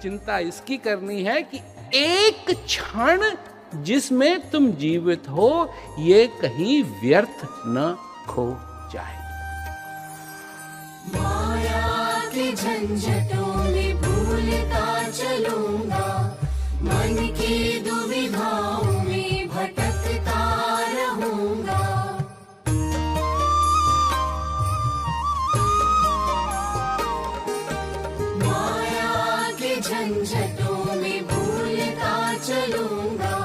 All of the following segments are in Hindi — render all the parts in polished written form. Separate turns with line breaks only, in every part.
चिंता इसकी करनी है कि एक क्षण जिसमें तुम जीवित हो ये कहीं व्यर्थ न खो जाए।
माया के झंझटों में भूलता चलूंगा, मन की दुविधाओं में भटकता रहूंगा। माया के झंझटों में भूलता चलूंगा,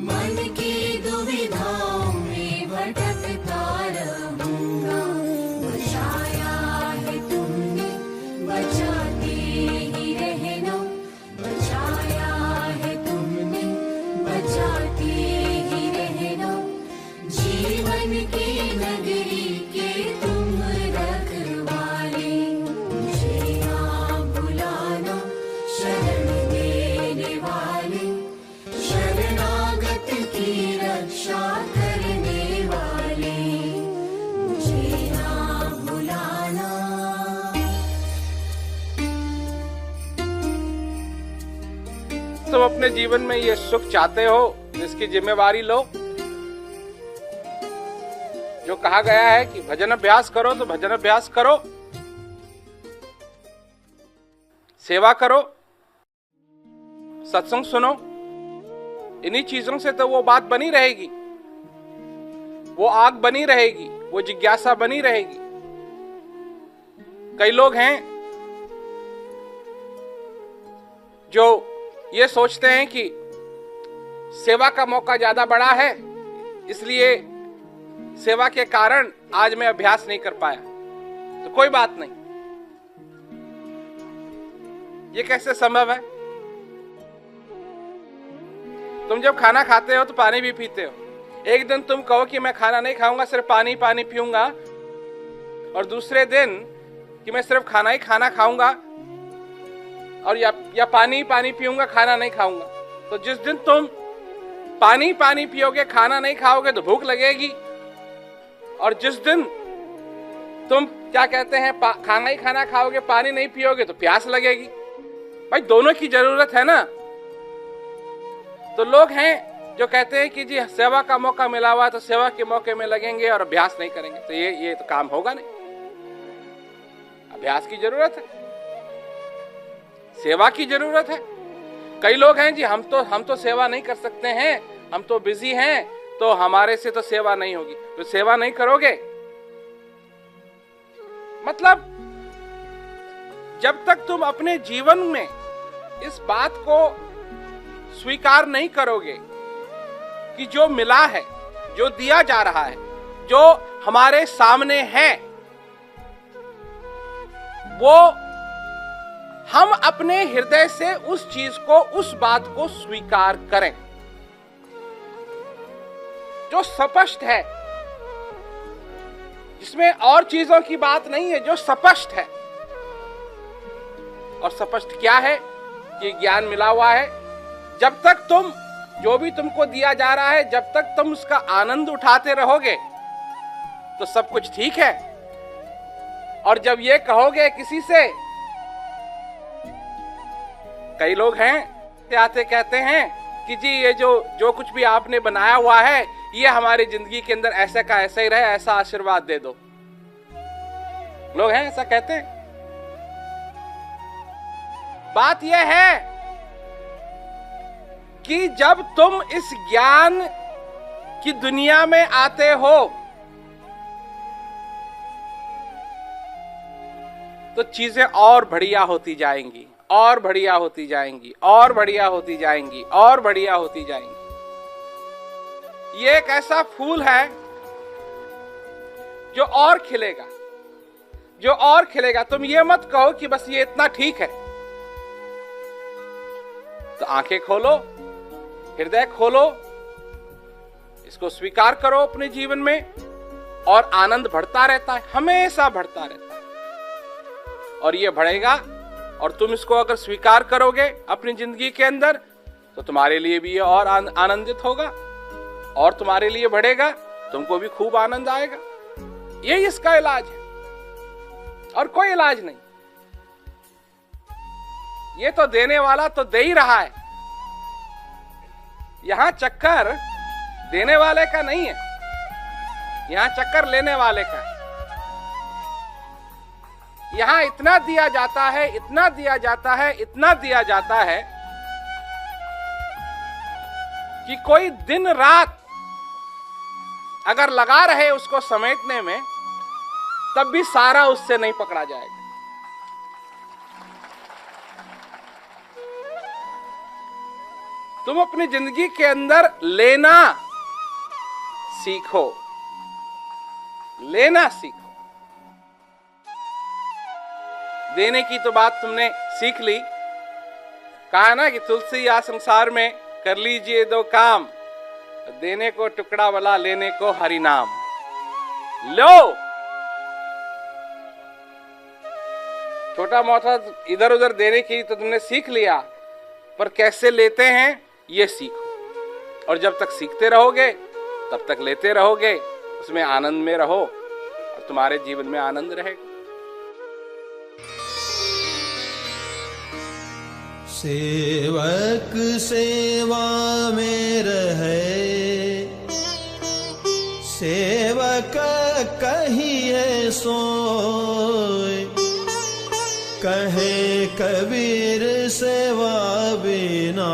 मन की दुविधाओं में भटकता रहूंगा। बचाया है तुमने, बचाते ही रहना, बचाया है तुमने, बचाते ही रहना। जीवन की नगरी के तुम रखवाले, मुझे ना भुलाना शरण देने वाले, शरणागत की रक्षा करने वाले, मुझे ना भुलाना।
तुम अपने जीवन में ये सुख चाहते हो जिसकी जिम्मेवारी लो। जो कहा गया है कि भजन अभ्यास करो तो भजन अभ्यास करो, सेवा करो, सत्संग सुनो। इन्हीं चीजों से तो वो बात बनी रहेगी, वो आग बनी रहेगी, वो जिज्ञासा बनी रहेगी। कई लोग हैं जो ये सोचते हैं कि सेवा का मौका ज्यादा बड़ा है, इसलिए सेवा के कारण आज मैं अभ्यास नहीं कर पाया। तो कोई बात नहीं, ये कैसे संभव है? तुम जब खाना खाते हो तो पानी भी पीते हो। एक दिन तुम कहो कि मैं खाना नहीं खाऊंगा, सिर्फ पानी पानी पीऊंगा, और दूसरे दिन कि मैं सिर्फ खाना ही खाना खाऊंगा और या पानी पानी पीऊंगा, खाना नहीं खाऊंगा। तो जिस दिन तुम पानी पानी पियोगे, खाना नहीं खाओगे तो भूख लगेगी, और जिस दिन तुम क्या कहते हैं खाना ही खाना खाओगे, पानी नहीं पियोगे तो प्यास लगेगी। भाई दोनों की जरूरत है ना। तो लोग हैं जो कहते हैं कि जी सेवा का मौका मिला हुआ तो सेवा के मौके में लगेंगे और अभ्यास नहीं करेंगे, तो ये तो काम होगा नहीं। अभ्यास की जरूरत है, सेवा की जरूरत है। कई लोग हैं जी हम तो सेवा नहीं कर सकते हैं, हम तो बिजी हैं, तो हमारे से तो सेवा नहीं होगी। तो सेवा नहीं करोगे मतलब जब तक तुम अपने जीवन में इस बात को स्वीकार नहीं करोगे कि जो मिला है, जो दिया जा रहा है, जो हमारे सामने है, वो हम अपने हृदय से उस चीज को, उस बात को स्वीकार करें जो स्पष्ट है, जिसमें और चीजों की बात नहीं है, जो स्पष्ट है। और स्पष्ट क्या है कि ज्ञान मिला हुआ है। जब तक तुम जो भी तुमको दिया जा रहा है, जब तक तुम उसका आनंद उठाते रहोगे तो सब कुछ ठीक है। और जब ये कहोगे किसी से, कई लोग हैं आते कहते हैं कि जी ये जो कुछ भी आपने बनाया हुआ है, ये हमारी जिंदगी के अंदर ऐसे का ऐसा ही रहे, ऐसा आशीर्वाद दे दो। लोग हैं ऐसा कहते हैं। बात यह है कि जब तुम इस ज्ञान की दुनिया में आते हो तो चीजें और बढ़िया होती जाएंगी, और बढ़िया होती जाएंगी, और बढ़िया होती जाएंगी, और बढ़िया होती जाएंगी। ये एक ऐसा फूल है जो और खिलेगा, जो और खिलेगा। तुम ये मत कहो कि बस ये इतना ठीक है। तो आंखें खोलो, हृदय खोलो, इसको स्वीकार करो अपने जीवन में, और आनंद बढ़ता रहता है, हमेशा बढ़ता रहता है। और ये बढ़ेगा, और तुम इसको अगर स्वीकार करोगे अपनी जिंदगी के अंदर, तो तुम्हारे लिए भी ये और आनंदित होगा, और तुम्हारे लिए बढ़ेगा, तुमको भी खूब आनंद आएगा। यही इसका इलाज है, और कोई इलाज नहीं। ये तो देने वाला तो दे ही रहा है। यहां चक्कर देने वाले का नहीं है, यहां चक्कर लेने वाले का है। यहां इतना दिया जाता है, इतना दिया जाता है, इतना दिया जाता है कि कोई दिन रात अगर लगा रहे उसको समेटने में, तब भी सारा उससे नहीं पकड़ा जाएगा। तुम अपनी जिंदगी के अंदर लेना सीखो, लेना सीखो। देने की तो बात तुमने सीख ली, कहा ना कि तुलसी या संसार में कर लीजिए दो काम, देने को टुकड़ा वाला, लेने को हरि नाम। लो, छोटा मोटा इधर उधर देने की तो तुमने सीख लिया, पर कैसे लेते हैं ये सीखो। और जब तक सीखते रहोगे तब तक लेते रहोगे, उसमें आनंद में रहो और तुम्हारे जीवन में आनंद रहेगा।
सेवक सेवा में रहे, सेवक कहिए सोए, कहे कबीर सेवा बिना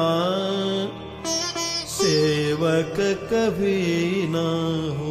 सेवक कभी ना हो।